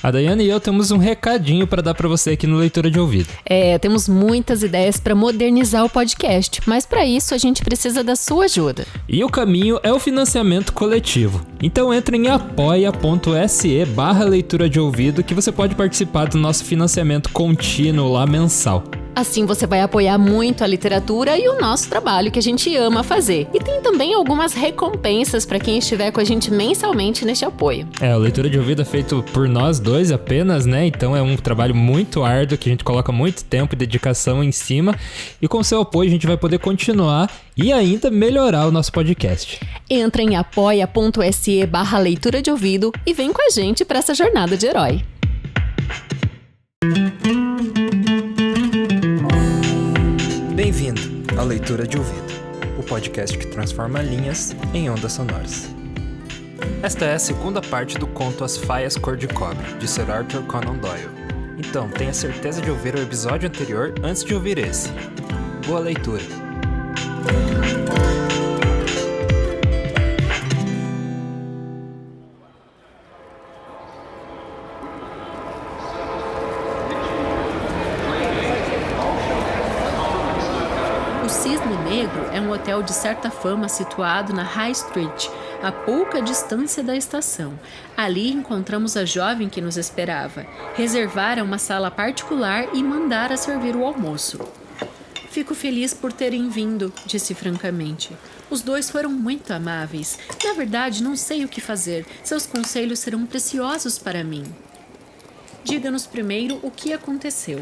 A Daiane e eu temos um recadinho para dar para você aqui no Leitura de Ouvido. Temos muitas ideias para modernizar o podcast, mas para isso a gente precisa da sua ajuda. E o caminho é o financiamento coletivo. Então entre em apoia.se/leitura de ouvido que você pode participar do nosso financiamento contínuo lá mensal. Assim você vai apoiar muito a literatura e o nosso trabalho que a gente ama fazer. E tem também algumas recompensas para quem estiver com a gente mensalmente neste apoio. O Leitura de Ouvido é feito por nós dois apenas, né? Então é um trabalho muito árduo que a gente coloca muito tempo e dedicação em cima. E com seu apoio a gente vai poder continuar e ainda melhorar o nosso podcast. Entra em apoia.se/leitura de ouvido e vem com a gente para essa jornada de herói. Bem-vindo à Leitura de Ouvido, o podcast que transforma linhas em ondas sonoras. Esta é a segunda parte do conto As Faias Cor de Cobre, de Sir Arthur Conan Doyle. Então, tenha certeza de ouvir o episódio anterior antes de ouvir esse. Boa leitura! O Cisne Negro é um hotel de certa fama situado na High Street, a pouca distância da estação. Ali encontramos a jovem que nos esperava. Reservara uma sala particular e mandara servir o almoço. Fico feliz por terem vindo, disse francamente. Os dois foram muito amáveis. Na verdade, não sei o que fazer. Seus conselhos serão preciosos para mim. Diga-nos primeiro o que aconteceu.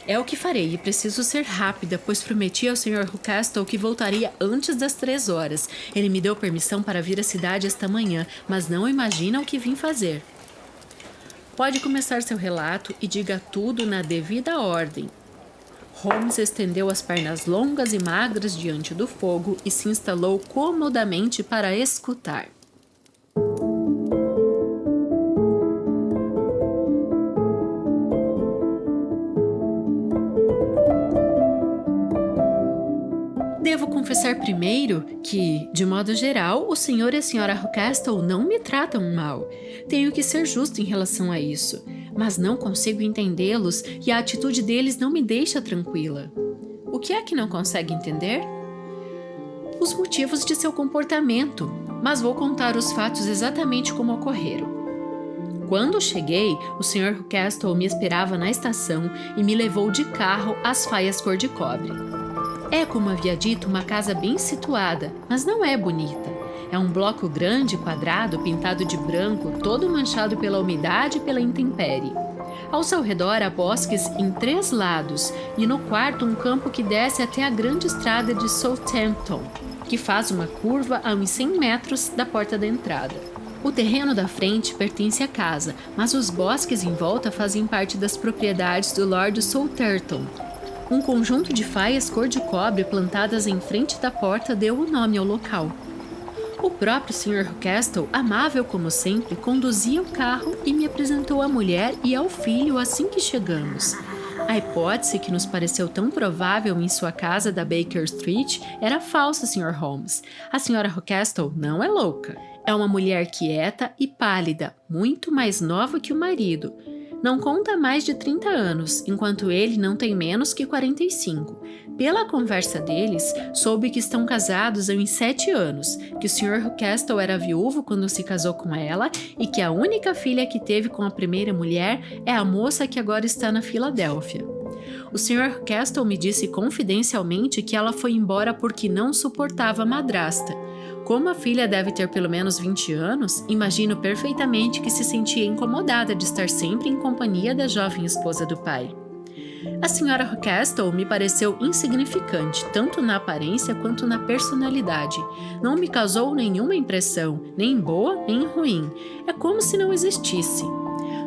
É o que farei e preciso ser rápida, pois prometi ao Sr. Rucastle que voltaria antes das 3 horas. Ele me deu permissão para vir à cidade esta manhã, mas não imagina o que vim fazer. Pode começar seu relato e diga tudo na devida ordem. Holmes estendeu as pernas longas e magras diante do fogo e se instalou comodamente para escutar. Devo confessar primeiro que, de modo geral, o Sr. e a Sra. Rucastle não me tratam mal. Tenho que ser justo em relação a isso, mas não consigo entendê-los e a atitude deles não me deixa tranquila. O que é que não consegue entender? Os motivos de seu comportamento, mas vou contar os fatos exatamente como ocorreram. Quando cheguei, o Sr. Rucastle me esperava na estação e me levou de carro às Faias Cor de Cobre. É, como havia dito, uma casa bem situada, mas não é bonita. É um bloco grande, quadrado, pintado de branco, todo manchado pela umidade e pela intempérie. Ao seu redor há bosques em 3 lados e no quarto um campo que desce até a grande estrada de Southampton, que faz uma curva a uns 100 metros da porta da entrada. O terreno da frente pertence à casa, mas os bosques em volta fazem parte das propriedades do Lord Southampton. Um conjunto de faias cor de cobre plantadas em frente da porta deu o nome ao local. O próprio Sr. Rucastle, amável como sempre, conduzia o carro e me apresentou à mulher e ao filho assim que chegamos. A hipótese que nos pareceu tão provável em sua casa da Baker Street era falsa, Sr. Holmes. A Sra. Rucastle não é louca. É uma mulher quieta e pálida, muito mais nova que o marido. Não conta mais de 30 anos, enquanto ele não tem menos que 45. Pela conversa deles, soube que estão casados há uns 7 anos, que o Sr. Rucastle era viúvo quando se casou com ela e que a única filha que teve com a primeira mulher é a moça que agora está na Filadélfia. O Sr. Rucastle me disse confidencialmente que ela foi embora porque não suportava a madrasta. Como a filha deve ter pelo menos 20 anos, imagino perfeitamente que se sentia incomodada de estar sempre em companhia da jovem esposa do pai. A Sra. Rucastle me pareceu insignificante, tanto na aparência quanto na personalidade. Não me causou nenhuma impressão, nem boa nem ruim. É como se não existisse.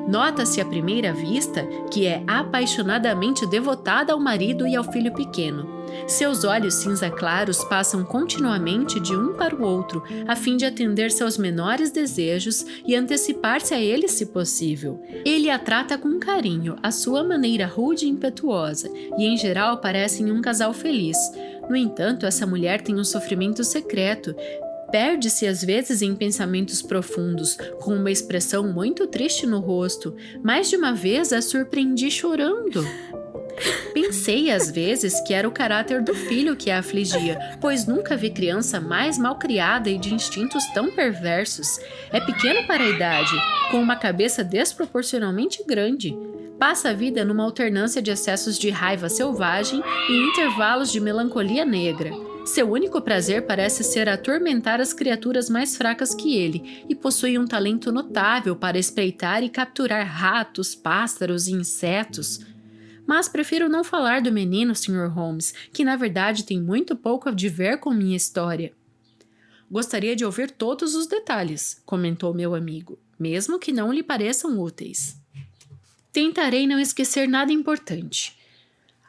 Nota-se à primeira vista que é apaixonadamente devotada ao marido e ao filho pequeno. Seus olhos cinza claros passam continuamente de um para o outro, a fim de atender seus menores desejos e antecipar-se a eles se possível. Ele a trata com carinho, à sua maneira rude e impetuosa, e em geral parecem um casal feliz. No entanto, essa mulher tem um sofrimento secreto, Perde-se às vezes em pensamentos profundos, com uma expressão muito triste no rosto. Mais de uma vez a surpreendi chorando. Pensei às vezes que era o caráter do filho que a afligia, pois nunca vi criança mais malcriada e de instintos tão perversos. É pequeno para a idade, com uma cabeça desproporcionalmente grande. Passa a vida numa alternância de acessos de raiva selvagem e intervalos de melancolia negra. Seu único prazer parece ser atormentar as criaturas mais fracas que ele, e possui um talento notável para espreitar e capturar ratos, pássaros e insetos. Mas prefiro não falar do menino, Sr. Holmes, que na verdade tem muito pouco a ver com minha história. Gostaria de ouvir todos os detalhes, comentou meu amigo, mesmo que não lhe pareçam úteis. Tentarei não esquecer nada importante.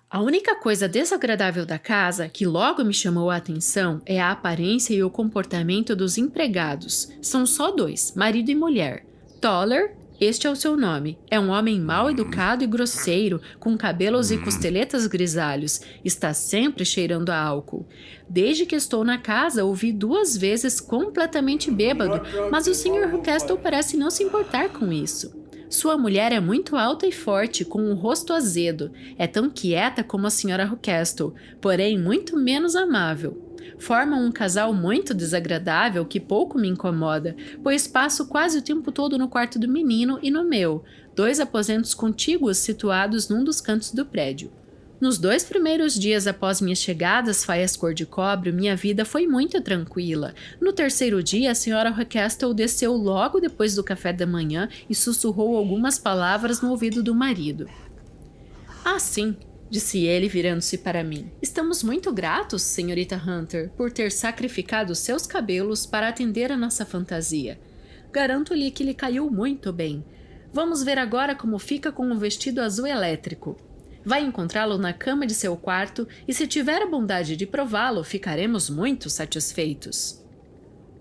A única coisa desagradável da casa, que logo me chamou a atenção, é a aparência e o comportamento dos empregados. São só 2, marido e mulher. Toller, este é o seu nome, é um homem mal educado e grosseiro, com cabelos e costeletas grisalhos. Está sempre cheirando a álcool. Desde que estou na casa, o vi 2 vezes completamente bêbado, mas o Sr. Ruckestle parece não se importar com isso. Sua mulher é muito alta e forte, com um rosto azedo. É tão quieta como a Sra. Ruckestle, porém muito menos amável. Formam um casal muito desagradável que pouco me incomoda, pois passo quase o tempo todo no quarto do menino e no meu, 2 aposentos contíguos situados num dos cantos do prédio. Nos 2 primeiros dias após minha chegada às faias cor-de-cobre, minha vida foi muito tranquila. No 3º dia, a Sra. Ruckestle desceu logo depois do café da manhã e sussurrou algumas palavras no ouvido do marido. Ah, sim, disse ele virando-se para mim. Estamos muito gratos, senhorita Hunter, por ter sacrificado seus cabelos para atender a nossa fantasia. Garanto-lhe que lhe caiu muito bem. Vamos ver agora como fica com o vestido azul elétrico. Vai encontrá-lo na cama de seu quarto e, se tiver a bondade de prová-lo, ficaremos muito satisfeitos.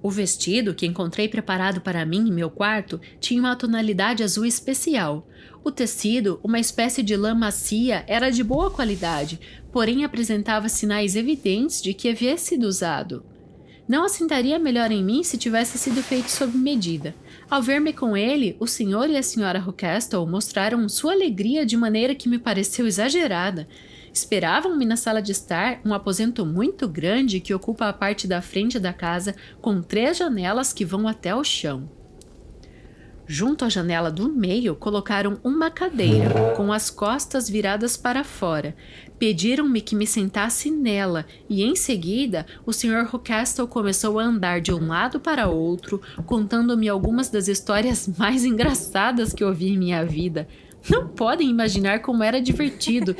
O vestido que encontrei preparado para mim em meu quarto tinha uma tonalidade azul especial. O tecido, uma espécie de lã macia, era de boa qualidade, porém apresentava sinais evidentes de que havia sido usado. Não assentaria melhor em mim se tivesse sido feito sob medida. Ao ver-me com ele, o senhor e a senhora Ruckestle mostraram sua alegria de maneira que me pareceu exagerada. Esperavam-me na sala de estar, um aposento muito grande que ocupa a parte da frente da casa, com 3 janelas que vão até o chão. Junto à janela do meio, colocaram uma cadeira, com as costas viradas para fora. Pediram-me que me sentasse nela, e em seguida, o Sr. Ruckestle começou a andar de um lado para outro, contando-me algumas das histórias mais engraçadas que ouvi em minha vida. Não podem imaginar como era divertido,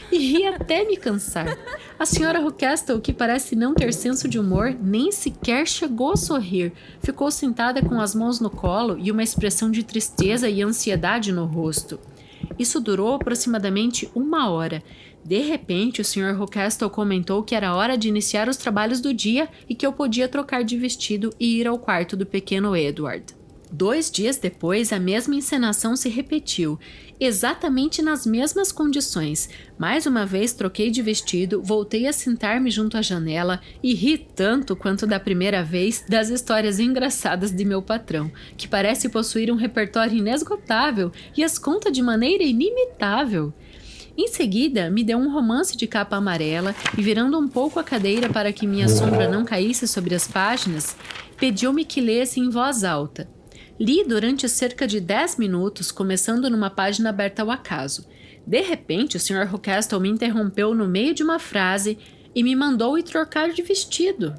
e ri até me cansar. A Sra. Ruckestle, que parece não ter senso de humor, nem sequer chegou a sorrir. Ficou sentada com as mãos no colo e uma expressão de tristeza e ansiedade no rosto. Isso durou aproximadamente 1 hora. De repente, o Sr. Ruckestle comentou que era hora de iniciar os trabalhos do dia e que eu podia trocar de vestido e ir ao quarto do pequeno Edward. 2 dias depois, a mesma encenação se repetiu, exatamente nas mesmas condições. Mais uma vez troquei de vestido, voltei a sentar-me junto à janela e ri tanto quanto da primeira vez das histórias engraçadas de meu patrão, que parece possuir um repertório inesgotável e as conta de maneira inimitável. Em seguida, me deu um romance de capa amarela e, virando um pouco a cadeira para que minha sombra não caísse sobre as páginas, pediu-me que lesse em voz alta. Li durante cerca de 10 minutos, começando numa página aberta ao acaso. De repente, o Sr. Ruckestle me interrompeu no meio de uma frase e me mandou ir trocar de vestido.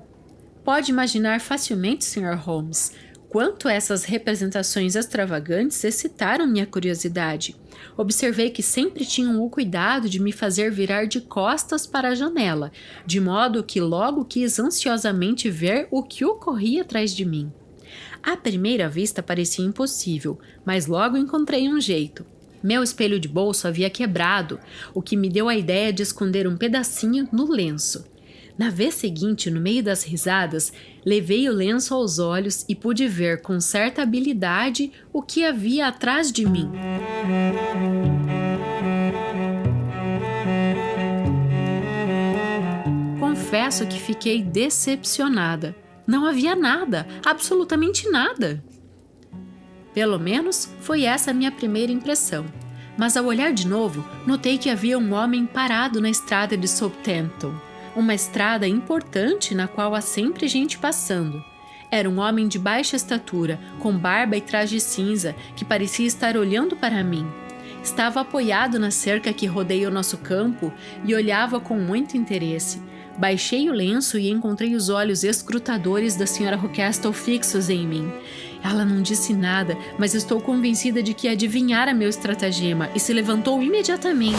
Pode imaginar facilmente, Sr. Holmes, quanto essas representações extravagantes excitaram minha curiosidade. Observei que sempre tinham o cuidado de me fazer virar de costas para a janela, de modo que logo quis ansiosamente ver o que ocorria atrás de mim. À primeira vista parecia impossível, mas logo encontrei um jeito. Meu espelho de bolso havia quebrado, o que me deu a ideia de esconder um pedacinho no lenço. Na vez seguinte, no meio das risadas, levei o lenço aos olhos e pude ver com certa habilidade o que havia atrás de mim. Confesso que fiquei decepcionada. Não havia nada, absolutamente nada. Pelo menos foi essa a minha primeira impressão. Mas ao olhar de novo, notei que havia um homem parado na estrada de Southampton, uma estrada importante na qual há sempre gente passando. Era um homem de baixa estatura, com barba e traje cinza, que parecia estar olhando para mim. Estava apoiado na cerca que rodeia o nosso campo e olhava com muito interesse. Baixei o lenço e encontrei os olhos escrutadores da Sra. Ruckestle fixos em mim. Ela não disse nada, mas estou convencida de que adivinhara meu estratagema e se levantou imediatamente.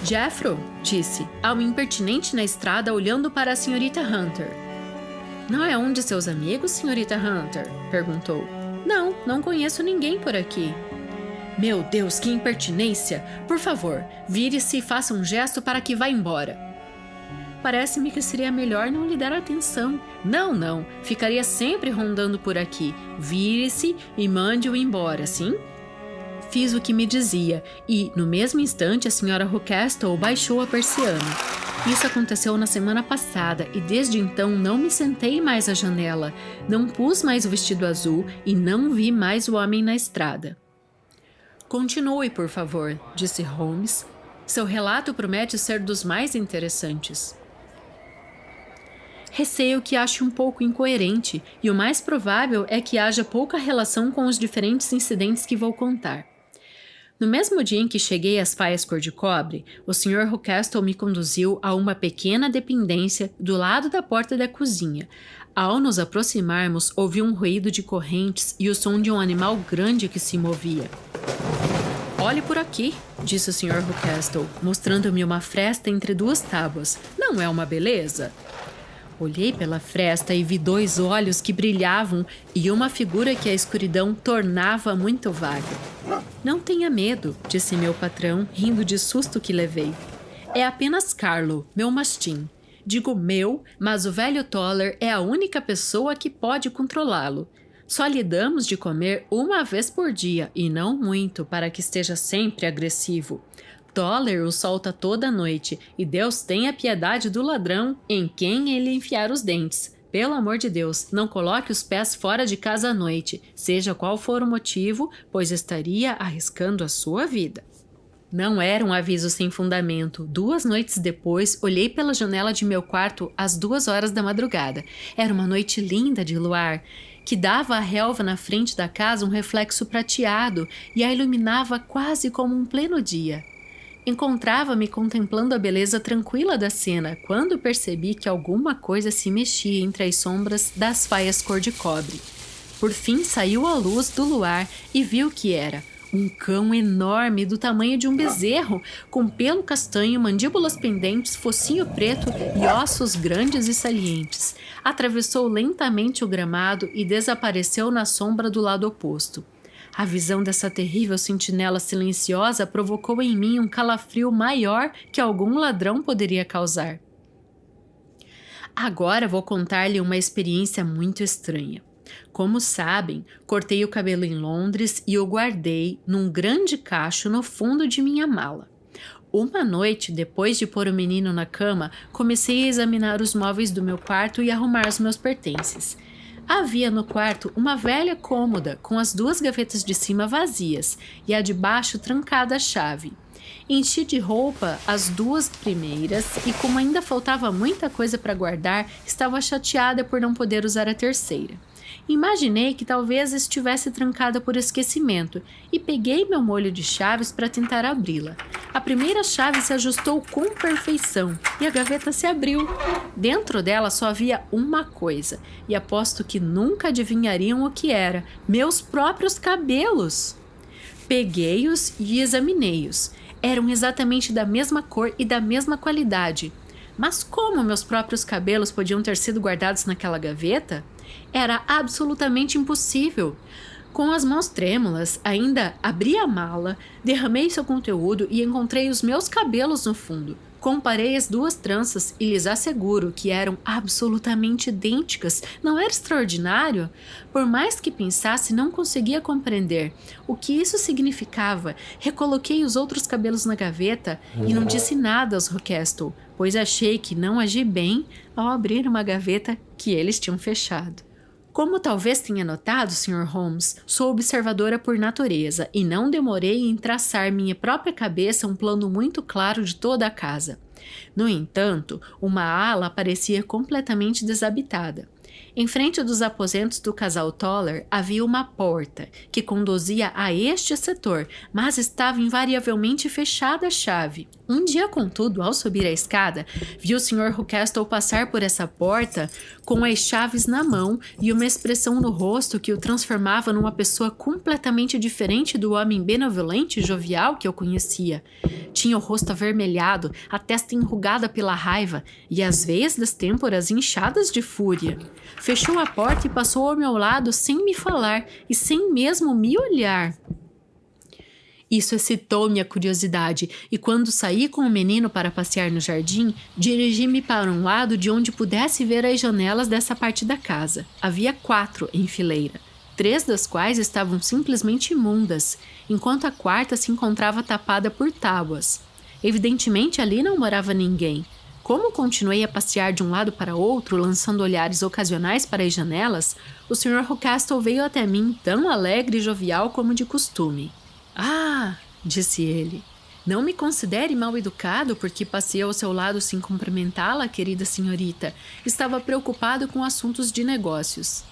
Jeffro, disse, ao impertinente na estrada olhando para a senhorita Hunter. Não é um de seus amigos, senhorita Hunter? Perguntou. Não conheço ninguém por aqui. Meu Deus, que impertinência! Por favor, vire-se e faça um gesto para que vá embora. Parece-me que seria melhor não lhe dar atenção. Não, ficaria sempre rondando por aqui. Vire-se e mande-o embora, sim? Fiz o que me dizia e, no mesmo instante, a Sra. Ruckestle baixou a persiana. Isso aconteceu na semana passada e desde então não me sentei mais à janela, não pus mais o vestido azul e não vi mais o homem na estrada. Continue, por favor, disse Holmes. Seu relato promete ser dos mais interessantes. Receio que ache um pouco incoerente e o mais provável é que haja pouca relação com os diferentes incidentes que vou contar. No mesmo dia em que cheguei às Faias Cor-de-Cobre, o Sr. Ruckestle me conduziu a uma pequena dependência do lado da porta da cozinha. Ao nos aproximarmos, ouvi um ruído de correntes e o som de um animal grande que se movia. Olhe por aqui, disse o Sr. Ruckestle, mostrando-me uma fresta entre duas tábuas. Não é uma beleza? Olhei pela fresta e vi 2 olhos que brilhavam e uma figura que a escuridão tornava muito vaga. Não tenha medo, disse meu patrão, rindo de susto que levei. É apenas Carlo, meu mastim. Digo meu, mas o velho Toller é a única pessoa que pode controlá-lo. Só lhe damos de comer 1 vez por dia e não muito para que esteja sempre agressivo. Toller o solta toda noite e Deus tenha piedade do ladrão em quem ele enfiar os dentes. Pelo amor de Deus, não coloque os pés fora de casa à noite, seja qual for o motivo, pois estaria arriscando a sua vida. Não era um aviso sem fundamento. 2 noites depois, olhei pela janela de meu quarto às 2 horas da madrugada. Era uma noite linda de luar, que dava à relva na frente da casa um reflexo prateado e a iluminava quase como um pleno dia. Encontrava-me contemplando a beleza tranquila da cena, quando percebi que alguma coisa se mexia entre as sombras das faias cor-de-cobre. Por fim saiu a luz do luar e vi o que era. Um cão enorme do tamanho de um bezerro, com pelo castanho, mandíbulas pendentes, focinho preto e ossos grandes e salientes. Atravessou lentamente o gramado e desapareceu na sombra do lado oposto. A visão dessa terrível sentinela silenciosa provocou em mim um calafrio maior que algum ladrão poderia causar. Agora vou contar-lhe uma experiência muito estranha. Como sabem, cortei o cabelo em Londres e o guardei num grande cacho no fundo de minha mala. Uma noite, depois de pôr o menino na cama, comecei a examinar os móveis do meu quarto e arrumar os meus pertences. Havia no quarto uma velha cômoda com as 2 gavetas de cima vazias e a de baixo trancada à chave. Enchi de roupa as 2 primeiras e, como ainda faltava muita coisa para guardar, estava chateada por não poder usar a terceira. Imaginei que talvez estivesse trancada por esquecimento e peguei meu molho de chaves para tentar abri-la. A primeira chave se ajustou com perfeição e a gaveta se abriu. Dentro dela só havia uma coisa e aposto que nunca adivinhariam o que era: meus próprios cabelos. Peguei-os e examinei-os. Eram exatamente da mesma cor e da mesma qualidade. Mas como meus próprios cabelos podiam ter sido guardados naquela gaveta? Era absolutamente impossível. Com as mãos trêmulas, ainda abri a mala, derramei seu conteúdo e encontrei os meus cabelos no fundo. Comparei as duas tranças e lhes asseguro que eram absolutamente idênticas. Não era extraordinário? Por mais que pensasse, não conseguia compreender o que isso significava. Recoloquei os outros cabelos na gaveta e não disse nada aos Rockestle, pois achei que não agi bem ao abrir uma gaveta que eles tinham fechado. Como talvez tenha notado, Sr. Holmes, sou observadora por natureza e não demorei em traçar minha própria cabeça um plano muito claro de toda a casa. No entanto, uma ala parecia completamente desabitada. Em frente dos aposentos do casal Toller havia uma porta que conduzia a este setor, mas estava invariavelmente fechada à chave. Um dia, contudo, ao subir a escada, vi o Sr. Ruckestle passar por essa porta com as chaves na mão e uma expressão no rosto que o transformava numa pessoa completamente diferente do homem benevolente e jovial que eu conhecia. Tinha o rosto avermelhado, a testa enrugada pela raiva e as veias das têmporas inchadas de fúria. Fechou a porta e passou ao meu lado sem me falar e sem mesmo me olhar. Isso excitou minha curiosidade e quando saí com o menino para passear no jardim, dirigi-me para um lado de onde pudesse ver as janelas dessa parte da casa. Havia 4 em fileira, 3 das quais estavam simplesmente imundas, enquanto a quarta se encontrava tapada por tábuas. Evidentemente ali não morava ninguém. Como continuei a passear de um lado para outro, lançando olhares ocasionais para as janelas, o Sr. Ruckestle veio até mim tão alegre e jovial como de costume. Ah, disse ele, não me considere mal educado porque passei ao seu lado sem cumprimentá-la, querida senhorita. Estava preocupado com assuntos de negócios.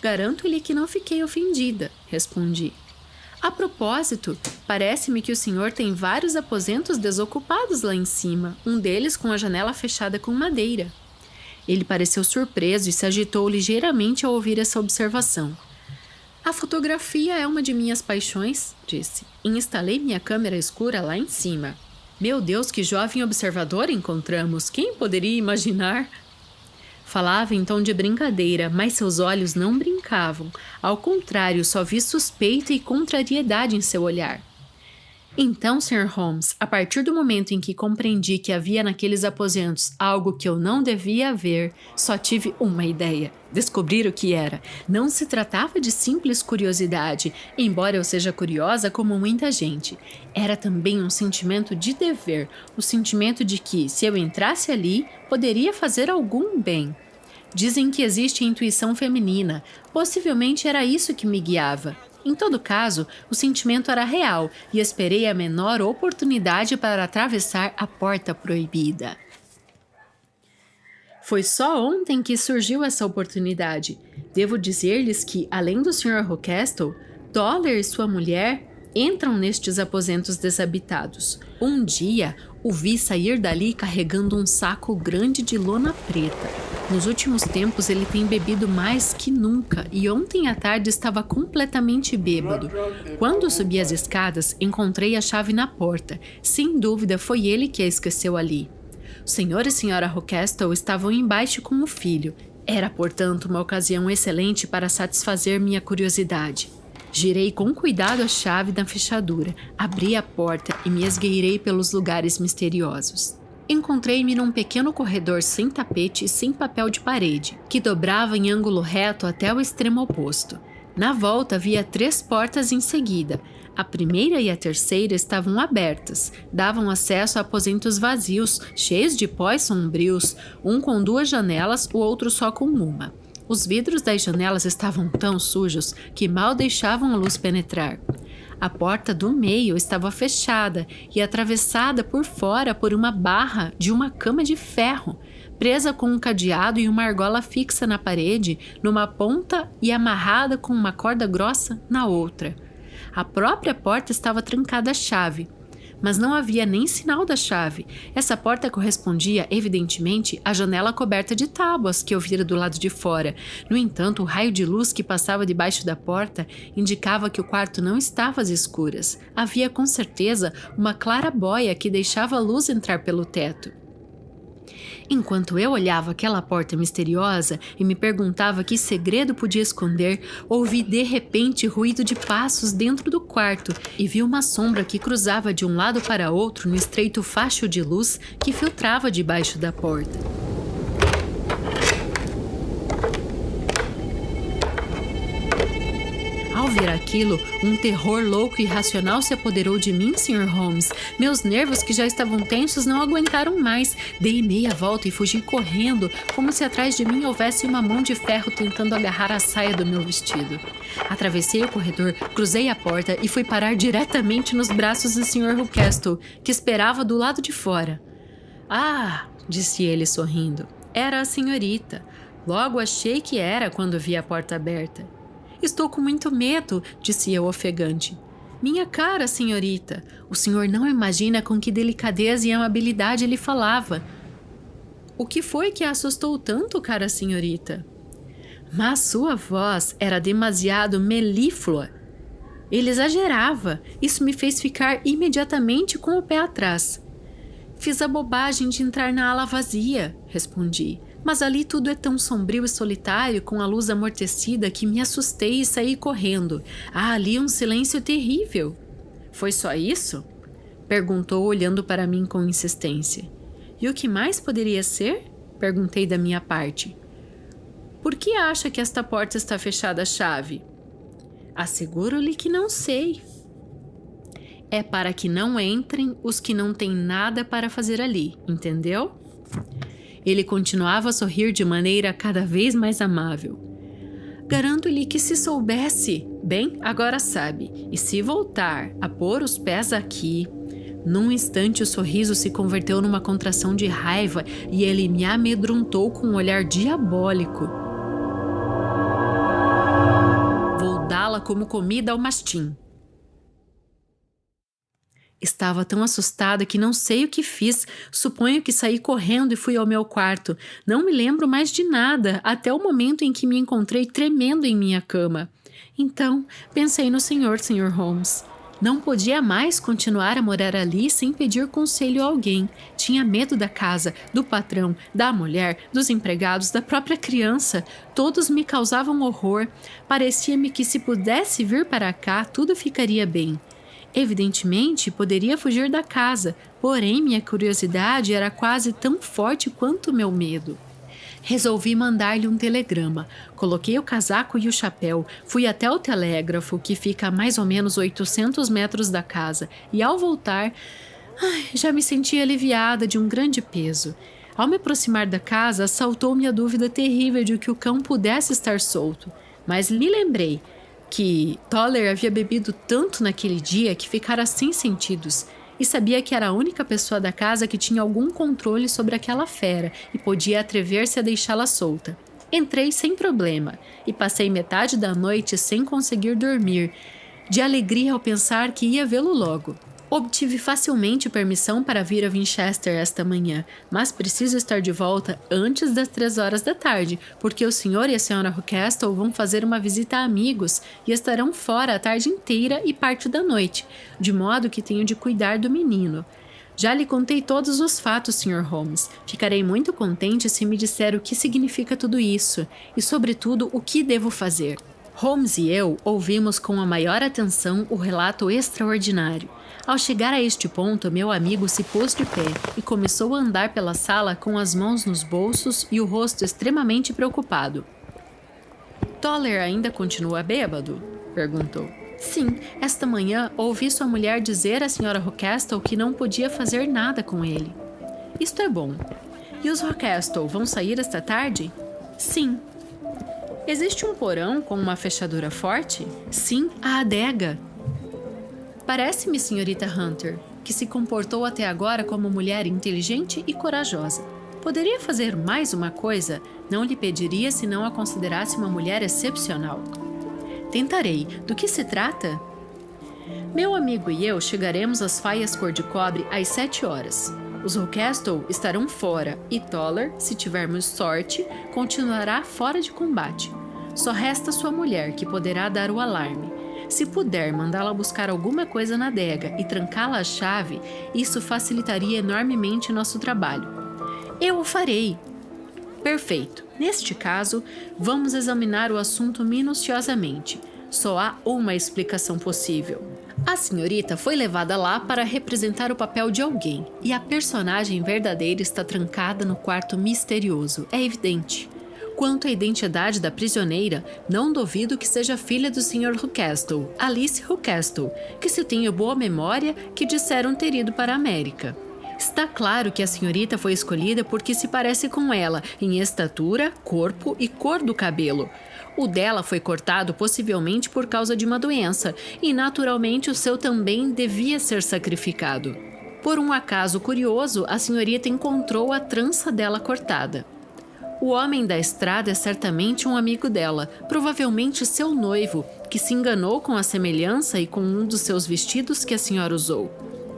Garanto-lhe que não fiquei ofendida, respondi. A propósito, parece-me que o senhor tem vários aposentos desocupados lá em cima, um deles com a janela fechada com madeira. Ele pareceu surpreso e se agitou ligeiramente ao ouvir essa observação. A fotografia é uma de minhas paixões, disse, e instalei minha câmera escura lá em cima. Meu Deus, que jovem observador encontramos! Quem poderia imaginar? Falava em tom de brincadeira, mas seus olhos não brincavam. Ao contrário, só vi suspeita e contrariedade em seu olhar. Então, Sr. Holmes, a partir do momento em que compreendi que havia naqueles aposentos algo que eu não devia ver, só tive uma ideia: descobrir o que era. Não se tratava de simples curiosidade, embora eu seja curiosa como muita gente. Era também um sentimento de dever, o sentimento de que, se eu entrasse ali, poderia fazer algum bem. Dizem que existe intuição feminina. Possivelmente era isso que me guiava. Em todo caso, o sentimento era real e esperei a menor oportunidade para atravessar a porta proibida. Foi só ontem que surgiu essa oportunidade. Devo dizer-lhes que, além do Sr. Ruckestle, Toller e sua mulher entram nestes aposentos desabitados. Um dia, o vi sair dali carregando um saco grande de lona preta. Nos últimos tempos ele tem bebido mais que nunca e ontem à tarde estava completamente bêbado. Quando subi as escadas, encontrei a chave na porta. Sem dúvida foi ele que a esqueceu ali. O Sr. e Sra. Ruckestle estavam embaixo com o filho. Era, portanto, uma ocasião excelente para satisfazer minha curiosidade. Girei com cuidado a chave na fechadura, abri a porta e me esgueirei pelos lugares misteriosos. Encontrei-me num pequeno corredor sem tapete e sem papel de parede, que dobrava em ângulo reto até o extremo oposto. Na volta havia 3 portas em seguida. A primeira e a terceira estavam abertas, davam acesso a aposentos vazios, cheios de pós sombrios, um com 2 janelas, o outro só com uma. Os vidros das janelas estavam tão sujos que mal deixavam a luz penetrar. A porta do meio estava fechada e atravessada por fora por uma barra de uma cama de ferro, presa com um cadeado e uma argola fixa na parede, numa ponta e amarrada com uma corda grossa na outra. A própria porta estava trancada à chave, mas não havia nem sinal da chave. Essa porta correspondia, evidentemente, à janela coberta de tábuas que eu vira do lado de fora. No entanto, o raio de luz que passava debaixo da porta indicava que o quarto não estava às escuras. Havia, com certeza, uma claraboia que deixava a luz entrar pelo teto. Enquanto eu olhava aquela porta misteriosa e me perguntava que segredo podia esconder, ouvi de repente ruído de passos dentro do quarto e vi uma sombra que cruzava de um lado para outro no estreito facho de luz que filtrava debaixo da porta. Ao ver aquilo, um terror louco e irracional se apoderou de mim, Sr. Holmes. Meus nervos, que já estavam tensos, não aguentaram mais. Dei meia volta e fugi correndo, como se atrás de mim houvesse uma mão de ferro tentando agarrar a saia do meu vestido. Atravessei o corredor, cruzei a porta e fui parar diretamente nos braços do Sr. Ruckestle, que esperava do lado de fora. Ah, disse ele sorrindo. Era a senhorita. Logo achei que era quando vi a porta aberta. Estou com muito medo, disse eu ofegante. Minha cara, senhorita, o senhor não imagina com que delicadeza e amabilidade ele falava. O que foi que a assustou tanto, cara senhorita? Mas sua voz era demasiado melíflua. Ele exagerava. Isso me fez ficar imediatamente com o pé atrás. Fiz a bobagem de entrar na ala vazia, respondi. Mas ali tudo é tão sombrio e solitário, com a luz amortecida, que me assustei e saí correndo. Há ali um silêncio terrível. Foi só isso? Perguntou, olhando para mim com insistência. E o que mais poderia ser? Perguntei da minha parte. Por que acha que esta porta está fechada à chave? Asseguro-lhe que não sei. É para que não entrem os que não têm nada para fazer ali, entendeu? Ele continuava a sorrir de maneira cada vez mais amável. Garanto-lhe que se soubesse, bem, agora sabe, e se voltar a pôr os pés aqui... Num instante o sorriso se converteu numa contração de raiva e ele me amedrontou com um olhar diabólico. Vou dá-la como comida ao mastim. Estava tão assustada que não sei o que fiz. Suponho que saí correndo e fui ao meu quarto. Não me lembro mais de nada, até o momento em que me encontrei tremendo em minha cama. Então, pensei no senhor, Sr. Holmes. Não podia mais continuar a morar ali sem pedir conselho a alguém. Tinha medo da casa, do patrão, da mulher, dos empregados, da própria criança. Todos me causavam horror. Parecia-me que se pudesse vir para cá, tudo ficaria bem. Evidentemente, poderia fugir da casa, porém minha curiosidade era quase tão forte quanto meu medo. Resolvi mandar-lhe um telegrama. Coloquei o casaco e o chapéu, fui até o telégrafo, que fica a mais ou menos 800 metros da casa, e ao voltar, já me senti aliviada de um grande peso. Ao me aproximar da casa, assaltou-me a dúvida terrível de que o cão pudesse estar solto, mas me lembrei que Toller havia bebido tanto naquele dia que ficara sem sentidos, e sabia que era a única pessoa da casa que tinha algum controle sobre aquela fera e podia atrever-se a deixá-la solta. Entrei sem problema e passei metade da noite sem conseguir dormir, de alegria ao pensar que ia vê-lo logo. Obtive facilmente permissão para vir a Winchester esta manhã, mas preciso estar de volta antes das 3 horas da tarde, porque o Sr. e a Sra. Ruckestle vão fazer uma visita a amigos e estarão fora a tarde inteira e parte da noite, de modo que tenho de cuidar do menino. Já lhe contei todos os fatos, Sr. Holmes. Ficarei muito contente se me disser o que significa tudo isso e, sobretudo, o que devo fazer. Holmes e eu ouvimos com a maior atenção o relato extraordinário. Ao chegar a este ponto, meu amigo se pôs de pé e começou a andar pela sala com as mãos nos bolsos e o rosto extremamente preocupado. Toller ainda continua bêbado? Perguntou. Sim, esta manhã ouvi sua mulher dizer à Sra. Ruckestle que não podia fazer nada com ele. Isto é bom. E os Ruckestle vão sair esta tarde? Sim. Existe um porão com uma fechadura forte? Sim, a adega. Parece-me, senhorita Hunter, que se comportou até agora como mulher inteligente e corajosa. Poderia fazer mais uma coisa? Não lhe pediria se não a considerasse uma mulher excepcional. Tentarei. Do que se trata? Meu amigo e eu chegaremos às Faias Cor-de-Cobre às 7 horas. Os Ruckestle estarão fora e Toller, se tivermos sorte, continuará fora de combate. Só resta sua mulher, que poderá dar o alarme. Se puder mandá-la buscar alguma coisa na adega e trancá-la à chave, isso facilitaria enormemente nosso trabalho. Eu o farei. Perfeito. Neste caso, vamos examinar o assunto minuciosamente. Só há uma explicação possível. A senhorita foi levada lá para representar o papel de alguém, e a personagem verdadeira está trancada no quarto misterioso, é evidente. Quanto à identidade da prisioneira, não duvido que seja filha do Sr. Ruckestle, Alice Ruckestle, que se tenho boa memória que disseram ter ido para a América. Está claro que a senhorita foi escolhida porque se parece com ela em estatura, corpo e cor do cabelo. O dela foi cortado possivelmente por causa de uma doença, e naturalmente o seu também devia ser sacrificado. Por um acaso curioso, a senhorita encontrou a trança dela cortada. O homem da estrada é certamente um amigo dela, provavelmente seu noivo, que se enganou com a semelhança e com um dos seus vestidos que a senhora usou.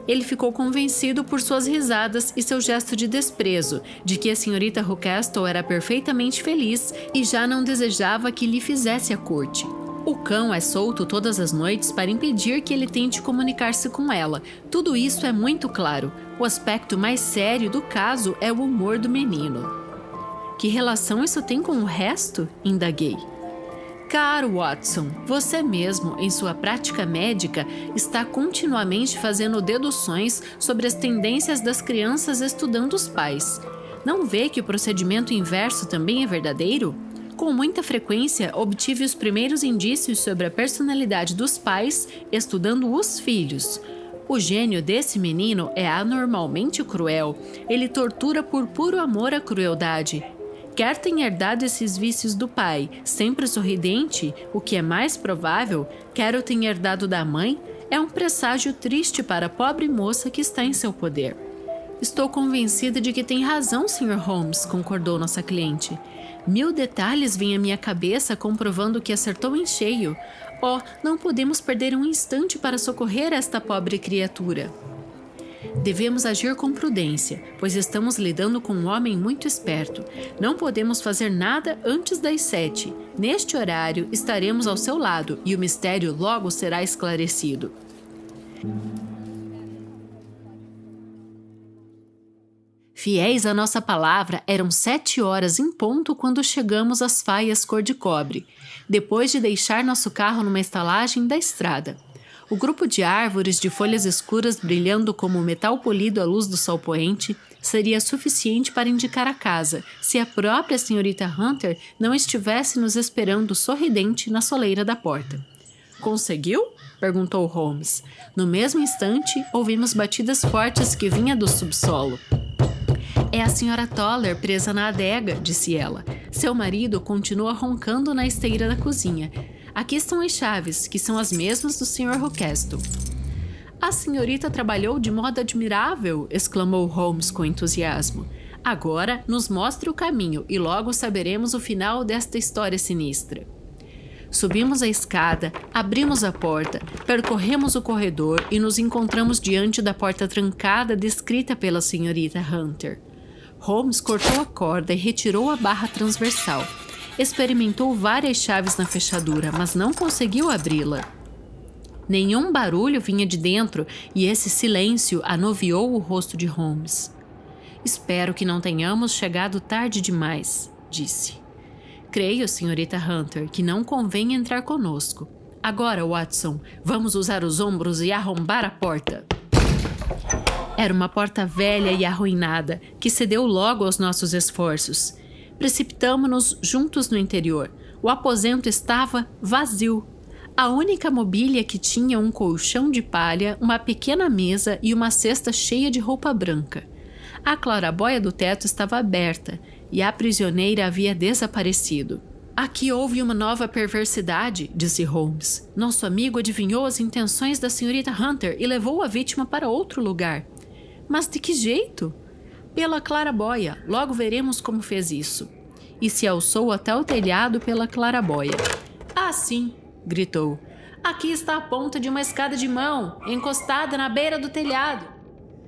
Ele ficou convencido por suas risadas e seu gesto de desprezo, de que a senhorita Ruckestle era perfeitamente feliz e já não desejava que lhe fizesse a corte. O cão é solto todas as noites para impedir que ele tente comunicar-se com ela. Tudo isso é muito claro. O aspecto mais sério do caso é o humor do menino. Que relação isso tem com o resto? Indaguei. Caro Watson, você mesmo, em sua prática médica, está continuamente fazendo deduções sobre as tendências das crianças estudando os pais. Não vê que o procedimento inverso também é verdadeiro? Com muita frequência, obtive os primeiros indícios sobre a personalidade dos pais estudando os filhos. O gênio desse menino é anormalmente cruel. Ele tortura por puro amor à crueldade. Quer tenha herdado esses vícios do pai, sempre sorridente, o que é mais provável, quer o tenha herdado da mãe, é um presságio triste para a pobre moça que está em seu poder. Estou convencida de que tem razão, Sr. Holmes, concordou nossa cliente. 1000 detalhes vêm à minha cabeça comprovando que acertou em cheio. Oh, não podemos perder um instante para socorrer esta pobre criatura. Devemos agir com prudência, pois estamos lidando com um homem muito esperto. Não podemos fazer nada antes das 7. Neste horário, estaremos ao seu lado e o mistério logo será esclarecido. Fiéis à nossa palavra, eram 7 horas em ponto quando chegamos às Faias cor de cobre, depois de deixar nosso carro numa estalagem da estrada. O grupo de árvores de folhas escuras brilhando como metal polido à luz do sol poente seria suficiente para indicar a casa, se a própria senhorita Hunter não estivesse nos esperando sorridente na soleira da porta. Conseguiu? Perguntou Holmes. No mesmo instante, ouvimos batidas fortes que vinham do subsolo. É a senhora Toller presa na adega, disse ela. Seu marido continua roncando na esteira da cozinha. Aqui estão as chaves, que são as mesmas do Sr. Ruckestle. A senhorita trabalhou de modo admirável, exclamou Holmes com entusiasmo. Agora nos mostre o caminho e logo saberemos o final desta história sinistra. Subimos a escada, abrimos a porta, percorremos o corredor e nos encontramos diante da porta trancada descrita pela senhorita Hunter. Holmes cortou a corda e retirou a barra transversal. Experimentou várias chaves na fechadura, mas não conseguiu abri-la. Nenhum barulho vinha de dentro e esse silêncio anuviou o rosto de Holmes. Espero que não tenhamos chegado tarde demais, disse. Creio, senhorita Hunter, que não convém entrar conosco. Agora, Watson, vamos usar os ombros e arrombar a porta. Era uma porta velha e arruinada, que cedeu logo aos nossos esforços. Precipitamo-nos juntos no interior. O aposento estava vazio. A única mobília que tinha um colchão de palha, uma pequena mesa e uma cesta cheia de roupa branca. A clarabóia do teto estava aberta e a prisioneira havia desaparecido. Aqui houve uma nova perversidade, disse Holmes. Nosso amigo adivinhou as intenções da senhorita Hunter e levou a vítima para outro lugar. Mas de que jeito? Pela clarabóia, logo veremos como fez isso. E se alçou até o telhado pela clarabóia. Ah, sim, gritou. Aqui está a ponta de uma escada de mão, encostada na beira do telhado.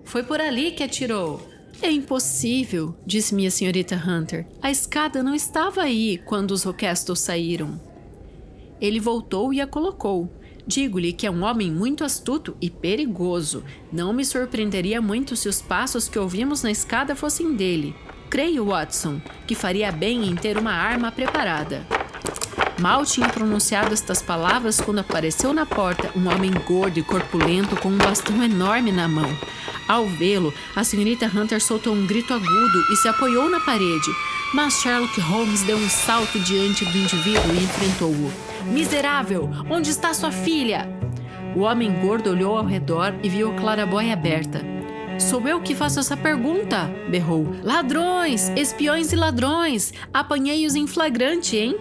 Foi por ali que atirou. É impossível, disse minha senhorita Hunter. A escada não estava aí quando os Ruckestle saíram. Ele voltou e a colocou. Digo-lhe que é um homem muito astuto e perigoso. Não me surpreenderia muito se os passos que ouvimos na escada fossem dele. creio, Watson, que faria bem em ter uma arma preparada. Mal tinha pronunciado estas palavras quando apareceu na porta um homem gordo e corpulento com um bastão enorme na mão. Ao vê-lo, a senhorita Hunter soltou um grito agudo e se apoiou na parede, mas Sherlock Holmes deu um salto diante do indivíduo e enfrentou-o. Miserável! Onde está sua filha? O homem gordo olhou ao redor e viu a clarabóia aberta. Sou eu que faço essa pergunta, berrou. Ladrões! Espiões e ladrões! Apanhei-os em flagrante, hein?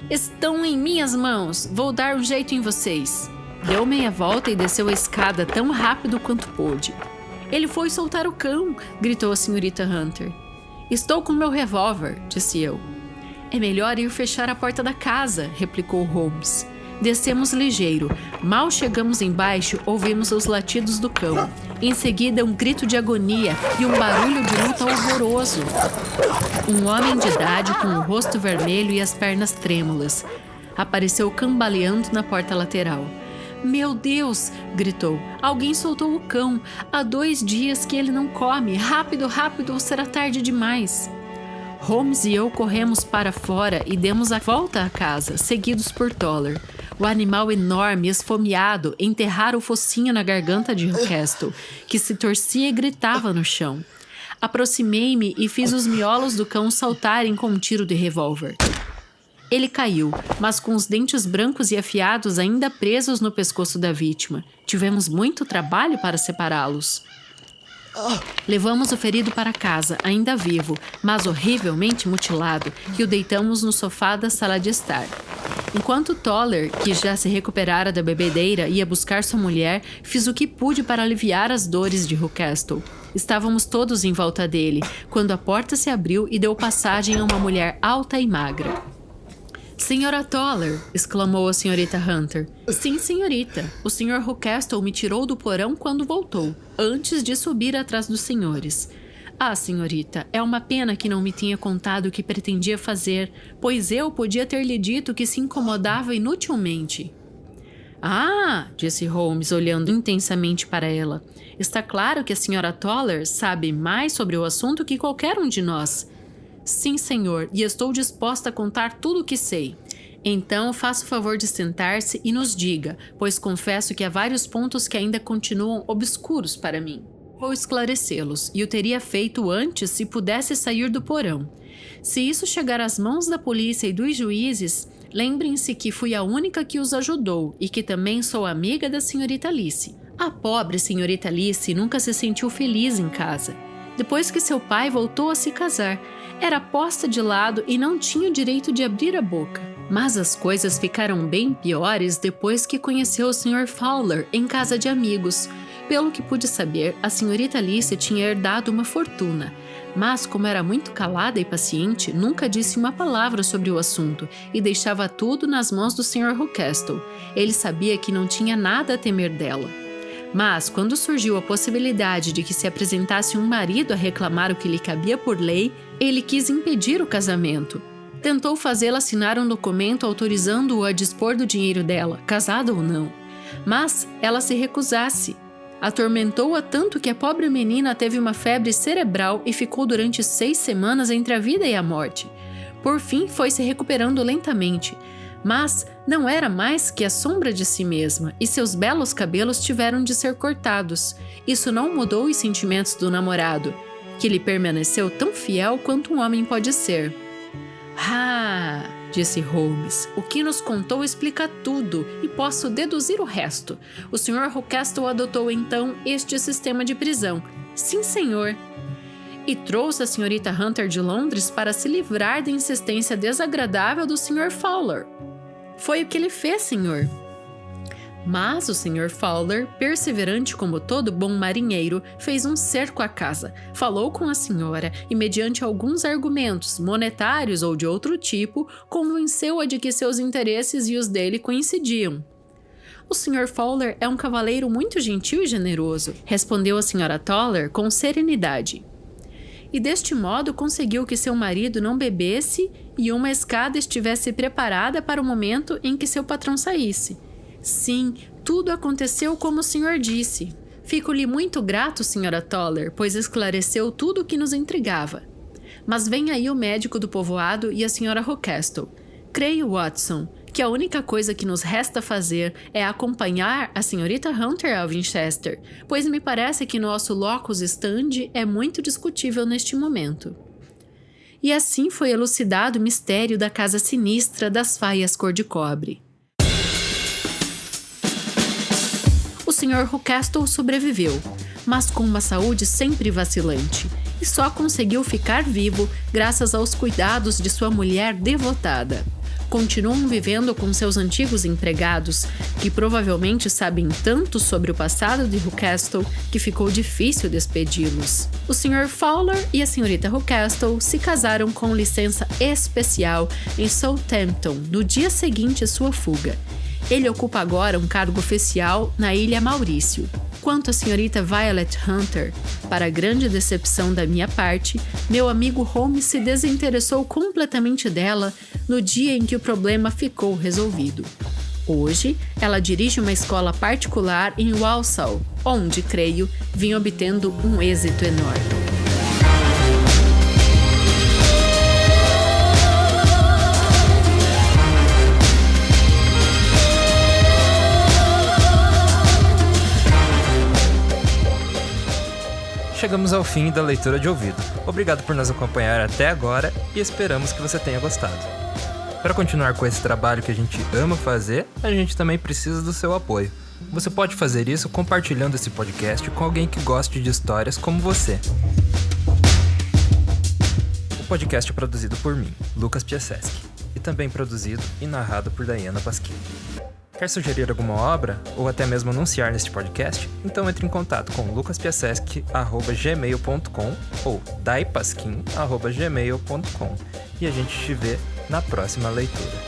Estão em minhas mãos. Vou dar um jeito em vocês. Deu meia volta e desceu a escada tão rápido quanto pôde. Ele foi soltar o cão, gritou a senhorita Hunter. Estou com meu revólver, disse eu. É melhor ir fechar a porta da casa, replicou Holmes. Descemos ligeiro. Mal chegamos embaixo, ouvimos os latidos do cão. Em seguida, um grito de agonia e um barulho de luta horroroso. Um homem de idade com o rosto vermelho e as pernas trêmulas apareceu cambaleando na porta lateral. Meu Deus! Gritou. Alguém soltou o cão. Há 2 dias que ele não come. Rápido, rápido, ou será tarde demais. Holmes e eu corremos para fora e demos a volta à casa, seguidos por Toller. O animal enorme, esfomeado, enterrara o focinho na garganta de Rochester, que se torcia e gritava no chão. Aproximei-me e fiz os miolos do cão saltarem com um tiro de revólver. Ele caiu, mas com os dentes brancos e afiados ainda presos no pescoço da vítima. Tivemos muito trabalho para separá-los. Levamos o ferido para casa, ainda vivo, mas horrivelmente mutilado, e o deitamos no sofá da sala de estar. Enquanto Toller, que já se recuperara da bebedeira, ia buscar sua mulher, fiz o que pude para aliviar as dores de Rochester. Estávamos todos em volta dele, quando a porta se abriu e deu passagem a uma mulher alta e magra. Senhora Toller, exclamou a senhorita Hunter. Sim, senhorita. O senhor Rochester me tirou do porão quando voltou, antes de subir atrás dos senhores. Ah, senhorita, é uma pena que não me tinha contado o que pretendia fazer, pois eu podia ter lhe dito que se incomodava inutilmente. Ah, disse Holmes, olhando intensamente para ela. Está claro que a senhora Toller sabe mais sobre o assunto que qualquer um de nós. Sim, senhor, e estou disposta a contar tudo o que sei. Então, faça o favor de sentar-se e nos diga, pois confesso que há vários pontos que ainda continuam obscuros para mim. Vou esclarecê-los, e o teria feito antes se pudesse sair do porão. Se isso chegar às mãos da polícia e dos juízes, lembrem-se que fui a única que os ajudou e que também sou amiga da senhorita Alice. A pobre senhorita Alice nunca se sentiu feliz em casa. Depois que seu pai voltou a se casar, era posta de lado e não tinha o direito de abrir a boca. Mas as coisas ficaram bem piores depois que conheceu o Sr. Fowler em casa de amigos. Pelo que pude saber, a senhorita Alice tinha herdado uma fortuna, mas como era muito calada e paciente, nunca disse uma palavra sobre o assunto e deixava tudo nas mãos do Sr. Rochester. Ele sabia que não tinha nada a temer dela. Mas, quando surgiu a possibilidade de que se apresentasse um marido a reclamar o que lhe cabia por lei, ele quis impedir o casamento. Tentou fazê-la assinar um documento autorizando-o a dispor do dinheiro dela, casada ou não. Mas ela se recusasse. Atormentou-a tanto que a pobre menina teve uma febre cerebral e ficou durante 6 semanas entre a vida e a morte. Por fim, foi se recuperando lentamente. Mas não era mais que a sombra de si mesma, e seus belos cabelos tiveram de ser cortados. Isso não mudou os sentimentos do namorado, que lhe permaneceu tão fiel quanto um homem pode ser. Ah, disse Holmes, o que nos contou explica tudo, e posso deduzir o resto. O Sr. Rochester adotou então este sistema de prisão. Sim, senhor. E trouxe a senhorita Hunter de Londres para se livrar da insistência desagradável do Sr. Fowler. Foi o que ele fez, senhor. Mas o Sr. Fowler, perseverante como todo bom marinheiro, fez um cerco à casa, falou com a senhora e, mediante alguns argumentos monetários ou de outro tipo, convenceu-a de que seus interesses e os dele coincidiam. O Sr. Fowler é um cavaleiro muito gentil e generoso, respondeu a Sra. Toller com serenidade. E deste modo conseguiu que seu marido não bebesse e uma escada estivesse preparada para o momento em que seu patrão saísse. Sim, tudo aconteceu como o senhor disse. Fico-lhe muito grato, Sra. Toller, pois esclareceu tudo o que nos intrigava. Mas vem aí o médico do povoado e a senhora Rockestle. Creio, Watson, que a única coisa que nos resta fazer é acompanhar a senhorita Hunter a Winchester, pois me parece que nosso locus standi é muito discutível neste momento. E assim foi elucidado o mistério da casa sinistra das faias cor-de-cobre. O Sr. Rockestle sobreviveu, mas com uma saúde sempre vacilante, e só conseguiu ficar vivo graças aos cuidados de sua mulher devotada. Continuam vivendo com seus antigos empregados, que provavelmente sabem tanto sobre o passado de Rockestle que ficou difícil despedi-los. O Sr. Fowler e a Srta. Rockestle se casaram com licença especial em Southampton no dia seguinte à sua fuga. Ele ocupa agora um cargo oficial na Ilha Maurício. Quanto à senhorita Violet Hunter, para grande decepção da minha parte, meu amigo Holmes se desinteressou completamente dela no dia em que o problema ficou resolvido. Hoje, ela dirige uma escola particular em Walsall, onde, creio, vim obtendo um êxito enorme. Chegamos ao fim da leitura de ouvido. Obrigado por nos acompanhar até agora e esperamos que você tenha gostado. Para continuar com esse trabalho que a gente ama fazer, a gente também precisa do seu apoio. Você pode fazer isso compartilhando esse podcast com alguém que goste de histórias como você. O podcast é produzido por mim, Lucas Piasecki, e também produzido e narrado por Diana Pasquim. Quer sugerir alguma obra ou até mesmo anunciar neste podcast? Então entre em contato com lucaspiasecki@gmail.com ou daipasquim@gmail.com e a gente te vê na próxima leitura.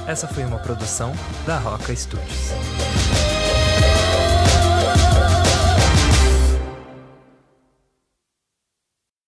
Essa foi uma produção da Roca Studios.